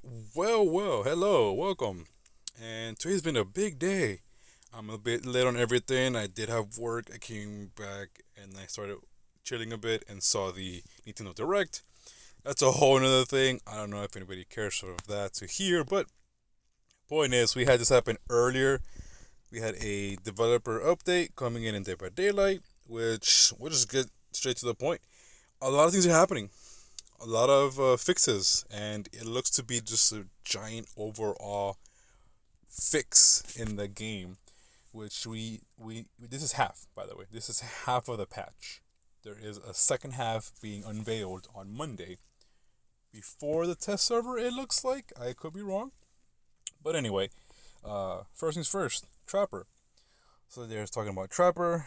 Hello, welcome. And today's been a big day. I'm a bit late on everything. I did have work. I came back and I started chilling a bit and saw the Nintendo Direct. That's a whole nother thing. I don't know if anybody cares for that to hear, but point is, we had this happen earlier. We had a developer update coming in Dead by Daylight, which we'll just get straight to the point. A lot of things are happening, a lot of fixes, and it looks to be just a giant overall fix in the game. Which we this is half, by the way. This is half of the patch. There is a second half being unveiled on Monday before the test server. It looks like I could be wrong, but anyway, first things first. Trapper. So they're talking about Trapper,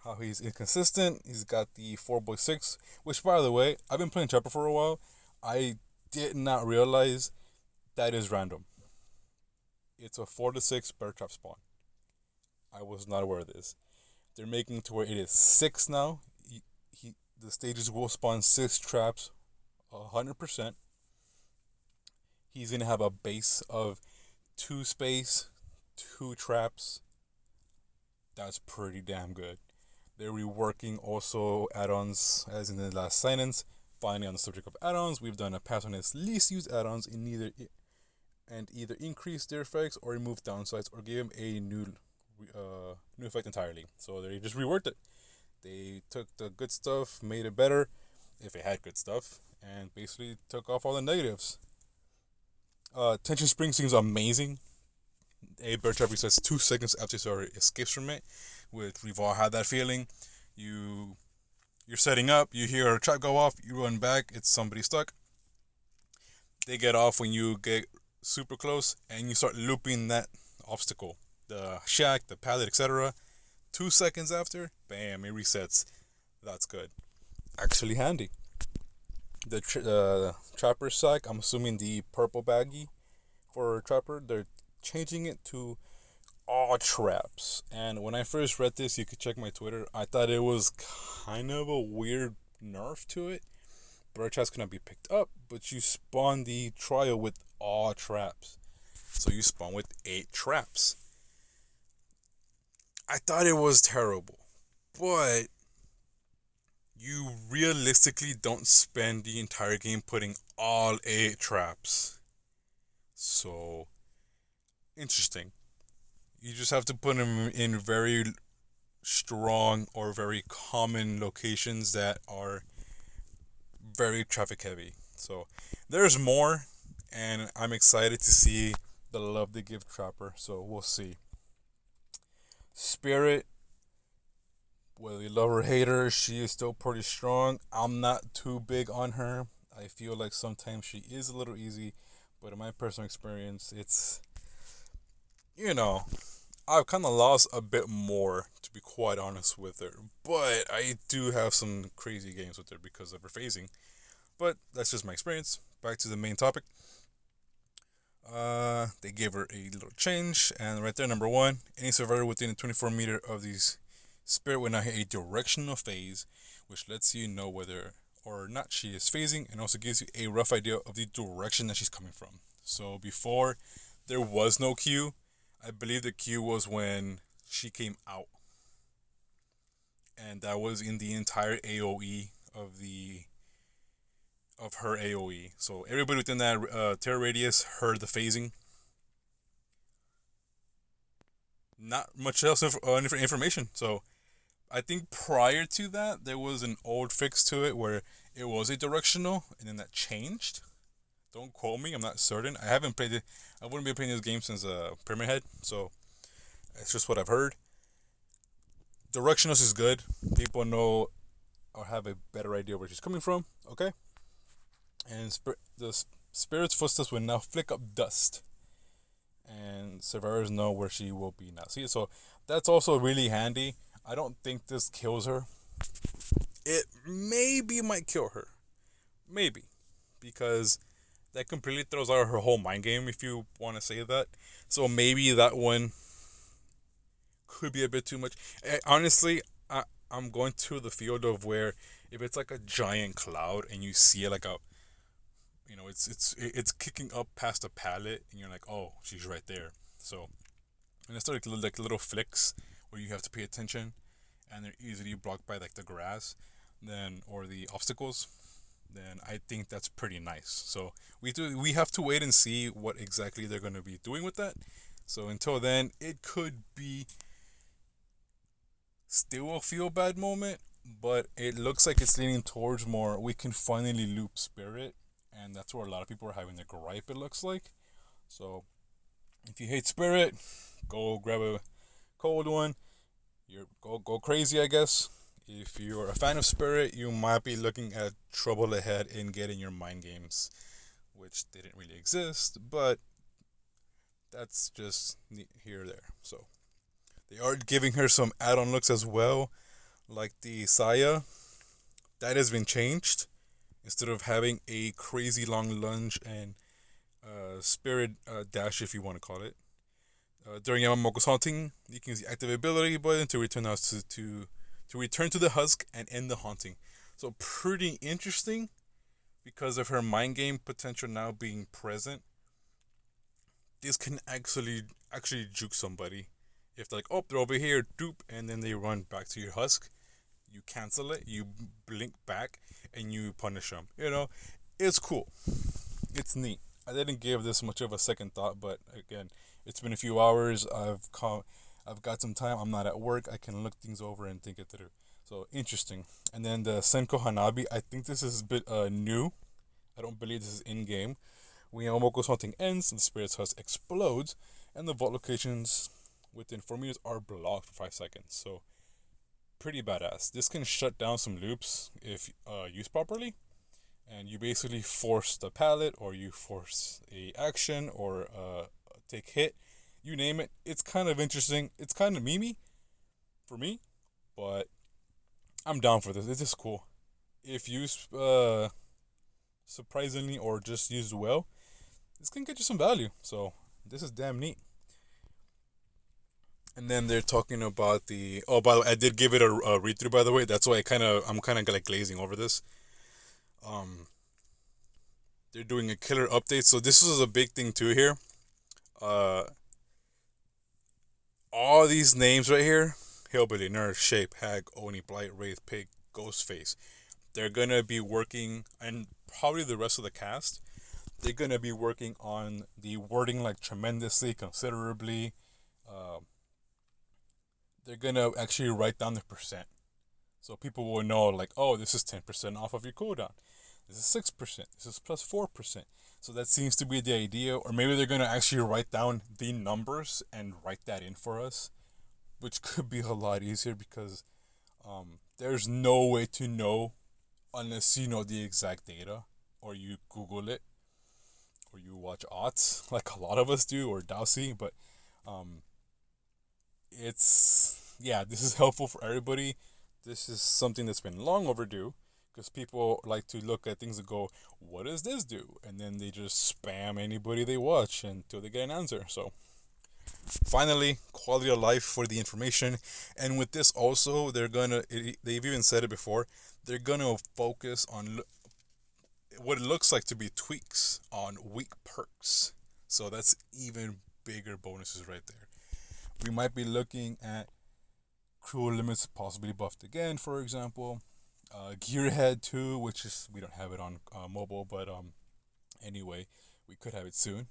how he's inconsistent. He's got the 4x6, which, by the way, I've been playing Trapper for a while. I did not realize that is random. It's a 4 to 6 bear trap spawn. I was not aware of this. They're making it to where it is 6 now. The stages will spawn 6 traps 100%. He's going to have a base of 2 space, 2 traps. That's pretty damn good. They're reworking also add-ons as in the last sentence. Finally, on the subject of add-ons, we've done a pass on its least used add-ons in either increase their effects or remove downsides or give them a new effect entirely. So they just reworked it. They took the good stuff, made it better, if it had good stuff, and basically took off all the negatives. Tension Spring seems amazing. A bear trap resets 2 seconds after somebody escapes from it, which we've all had that feeling. You you're setting up, you hear a trap go off, you run back, it's somebody stuck. They get off when you get super close, and you start looping that obstacle, the shack, the pallet, etc. 2 seconds after, bam, it resets. That's good. Actually handy. The trapper sack, I'm assuming the purple baggie for trapper, they're changing it to all traps. And when I first read this, you could check my Twitter. I thought it was kind of a weird nerf to it. Bird traps cannot be picked up, but you spawn the trial with all traps. So you spawn with 8 traps. I thought it was terrible, but you realistically don't spend the entire game putting all 8 traps. So interesting. You just have to put them in very strong or very common locations that are very traffic heavy. So there's more, and I'm excited to see the love they give Trapper. So we'll see. Spirit, whether you love her or hate her, she is still pretty strong. I'm not too big on her. I feel like sometimes she is a little easy, but in my personal experience, it's, you know, I've kind of lost a bit more, to be quite honest with her. But I do have some crazy games with her because of her phasing. But that's just my experience. Back to the main topic. They gave her a little change, and right there, number one, any survivor within a 24-meter of these spirit will now hit a directional phase, which lets you know whether or not she is phasing, and also gives you a rough idea of the direction that she's coming from. So before, there was no cue. I believe the cue was when she came out, and that was in the entire AOE of her AOE. So everybody within that terror radius heard the phasing. Not much else information. So I think prior to that, there was an old fix to it where it was a directional, and then that changed. Don't quote me, I'm not certain. I haven't played it. I wouldn't be playing this game since Pyramid Head, so it's just what I've heard. Directionals is good. People know or have a better idea where she's coming from. Okay, and the spirit's footsteps will now flick up dust, and survivors know where she will be now. See, so that's also really handy. I don't think this kills her. It maybe might kill her, maybe, because that completely throws out her whole mind game, if you want to say that. So maybe that one could be a bit too much. Honestly, I'm going to the field of where if it's like a giant cloud and you see it like a it's kicking up past the pallet, and you're like, oh, she's right there. So, and it's like little flicks where you have to pay attention, and they're easily blocked by like the grass, then or the obstacles. Then I think that's pretty nice. So we have to wait and see what exactly they're going to be doing with that. So until then, it could be still a feel bad moment, but it looks like it's leaning towards more. We can finally loop Spirit, and that's where a lot of people are having their gripe. It looks like. So if you hate Spirit, go grab a cold one. You go crazy, I guess. If you're a fan of Spirit, you might be looking at trouble ahead in getting your mind games, which didn't really exist, but that's just here or there. So they are giving her some add-on looks as well, like the Saya. That has been changed. Instead of having a crazy long lunge and spirit dash, if you want to call it, during Yamamoko's haunting, you can use the active ability button to return us to return to the husk and end the haunting. So pretty interesting because of her mind game potential now being present. This can actually juke somebody. If they're like, oh, they're over here, doop, and then they run back to your husk, you cancel it, you blink back, and you punish them. It's cool. It's neat. I didn't give this much of a second thought, but again, it's been a few hours. I've got some time. I'm not at work. I can look things over and think it through. So interesting. And then the Senko Hanabi. I think this is a bit new. I don't believe this is in game. When Yamamoko's haunting ends, the spirit's husk explodes, and the vault locations within 4 meters are blocked for 5 seconds. So pretty badass. This can shut down some loops if used properly, and you basically force the pallet, or you force a action, or take hit, you name it. It's kind of interesting. It's kind of memey for me, but I'm down for this. It's just cool. If used surprisingly or just used well, this can get you some value. So this is damn neat. And then they're talking about the. Oh, by the way, I did give it a read through. By the way, that's why I'm kind of like glazing over this. Um, they're doing a killer update, so this is a big thing too here. Uh, all these names right here: Hillbilly, Nerd, Shape, Hag, Oni, Blight, Wraith, Pig, Ghostface. They're gonna be working, and probably the rest of the cast. They're gonna be working on the wording like tremendously, considerably. Uh, they're gonna actually write down the percent, so people will know like, oh, this is 10% off of your cooldown. This is 6%. This is plus 4%. So that seems to be the idea, or maybe they're gonna actually write down the numbers and write that in for us, which could be a lot easier because there's no way to know unless you know the exact data, or you Google it, or you watch odds like a lot of us do, or Dowsy. But this is helpful for everybody. This is something that's been long overdue because people like to look at things and go, what does this do? And then they just spam anybody they watch until they get an answer. So finally, quality of life for the information. And with this also, they've even said it before, they're gonna focus on what it looks like to be tweaks on weak perks. So that's even bigger bonuses right there. We might be looking at cruel limits possibly buffed again, for example. Gearhead 2, which is, we don't have it on mobile, but anyway, we could have it soon.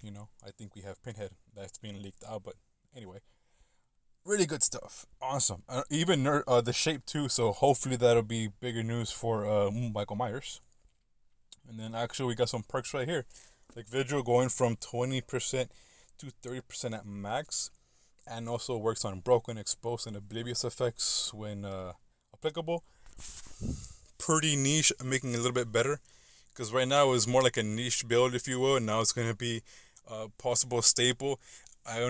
I think we have Pinhead that's being leaked out, but anyway, really good stuff. Awesome. Even the Shape 2, so hopefully that'll be bigger news for Michael Myers. And then actually we got some perks right here, like Vigil going from 20% to 30% at max, and also works on broken, exposed, and oblivious effects when applicable. Pretty niche, making it a little bit better, because right now it's more like a niche build, if you will, and now it's going to be possible staple. I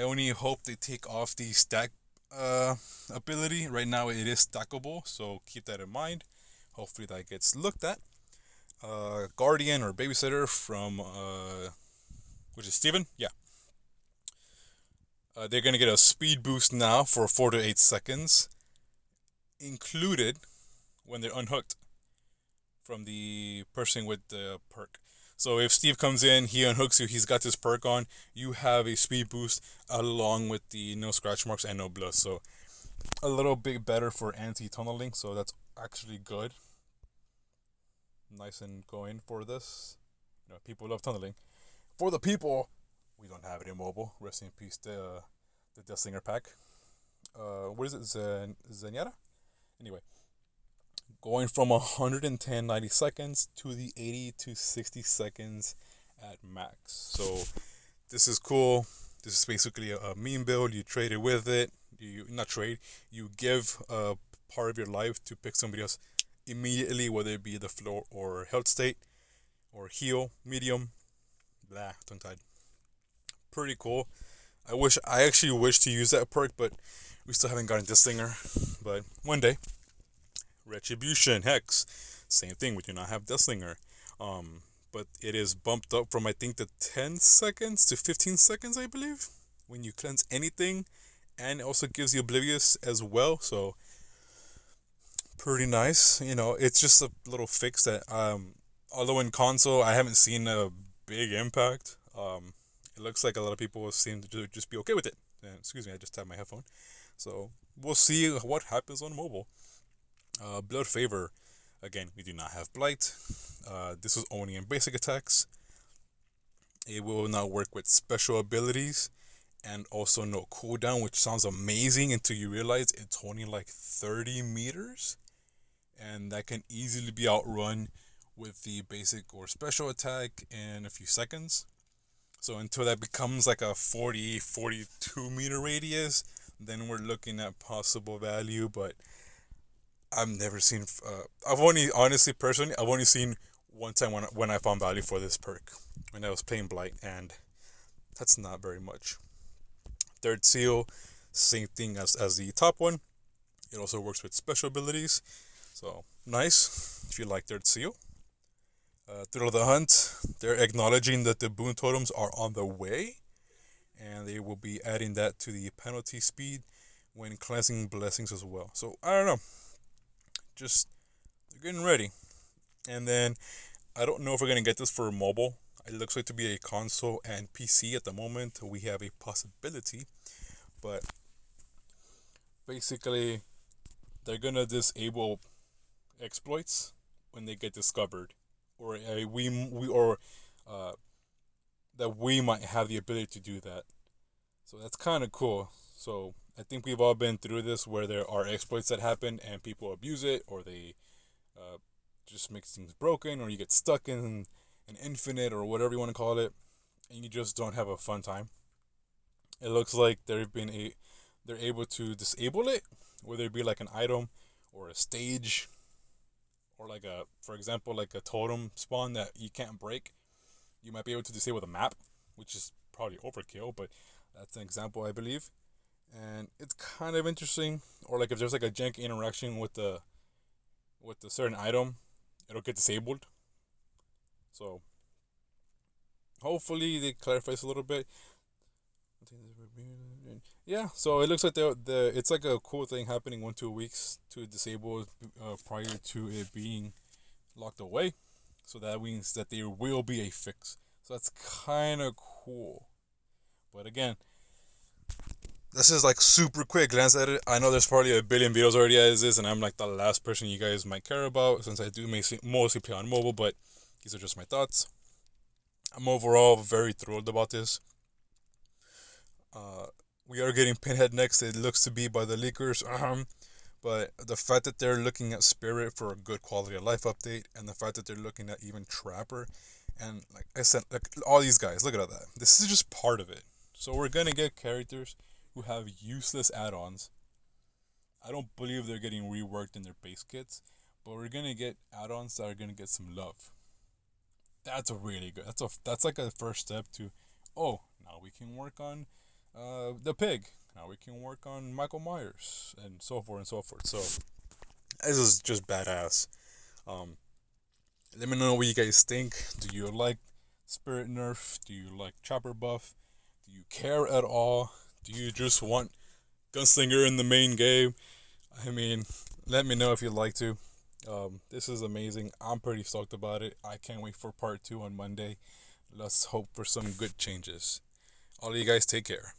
only hope they take off the stack ability. Right now it is stackable, so keep that in mind. Hopefully that gets looked at. Guardian or babysitter from which is Steven. Yeah. They're gonna get a speed boost now for 4 to 8 seconds, included when they're unhooked from the person with the perk. So if Steve comes in, he unhooks you. He's got this perk on. You have a speed boost along with the no scratch marks and no blood. So a little bit better for anti-tunneling. So that's actually good. Nice and going for this. People love tunneling. For the people, we don't have it in mobile. Rest in peace, the Death Singer pack. What is it? Zenyatta? Anyway, going from 110 90 seconds to the 80 to 60 seconds at max. So this is cool. This is basically a meme build. You trade it with it. You not trade. You give a part of your life to pick somebody else immediately, whether it be the floor or health state or heal, medium, blah, tongue tied. Pretty cool. I actually wish to use that perk, but we still haven't gotten this singer. But one day. Retribution, Hex. Same thing, we do not have Death Slinger. But it is bumped up from I think the 10 seconds to 15 seconds, I believe, when you cleanse anything, and it also gives you Oblivious as well. So pretty nice. It's just a little fix that although in console I haven't seen a big impact. It looks like a lot of people seem to just be okay with it. And, excuse me, I just tapped my headphone. So we'll see what happens on mobile. Blood Favor. Again, we do not have Blight. This is only in basic attacks. It will not work with special abilities. And also no cooldown, which sounds amazing until you realize it's only like 30 meters. And that can easily be outrun with the basic or special attack in a few seconds. So until that becomes like a 42 meter radius, then we're looking at possible value. But I've never seen. I've only honestly personally I've only seen one time when I found value for this perk when I was playing Blight, and that's not very much. Third Seal, same thing as the top one. It also works with special abilities, so nice if you like Third Seal. Thrill of the Hunt, they're acknowledging that the boon totems are on the way, and they will be adding that to the penalty speed when cleansing blessings as well. So I don't know. Just they're getting ready. And then I don't know if we're gonna get this for mobile. It looks like to be a console and PC at the moment. We have a possibility, but basically they're gonna disable exploits when they get discovered, or that we might have the ability to do that. So that's kind of cool. So I think we've all been through this where there are exploits that happen and people abuse it, or they just make things broken, or you get stuck in an infinite or whatever you want to call it, and you just don't have a fun time. It looks like they're able to disable it, whether it be like an item or a stage, or like for example, like a totem spawn that you can't break. You might be able to disable the map, which is probably overkill, but that's an example, I believe. And it's kind of interesting. Or like if there's like a janky interaction with the certain item, it'll get disabled. So hopefully they clarify this a little bit. Yeah, so it looks like it's like a cool thing happening 1-2 weeks to disable prior to it being locked away. So that means that there will be a fix. So that's kind of cool. But again, this is like super quick glance at it. I know there's probably a billion videos already as is, and I'm like the last person you guys might care about since I do mostly play on mobile, but these are just my thoughts. I'm overall very thrilled about this. We are getting Pinhead next. It looks to be by the leakers. But the fact that they're looking at Spirit for a good quality of life update, and the fact that they're looking at even Trapper, and like I said, like all these guys, look at that. This is just part of it. So we're gonna get characters who have useless add-ons. I don't believe they're getting reworked in their base kits, but we're gonna get add-ons that are gonna get some love. That's a really good. That's like a first step to, oh, now we can work on the pig. Now we can work on Michael Myers and so forth and so forth. So this is just badass. Let me know what you guys think. Do you like Spirit Nerf? Do you like Chopper buff? Do you care at all? Do you just want Gunslinger in the main game? I mean, let me know if you'd like to. This is amazing. I'm pretty stoked about it. I can't wait for part two on Monday. Let's hope for some good changes. All of you guys take care.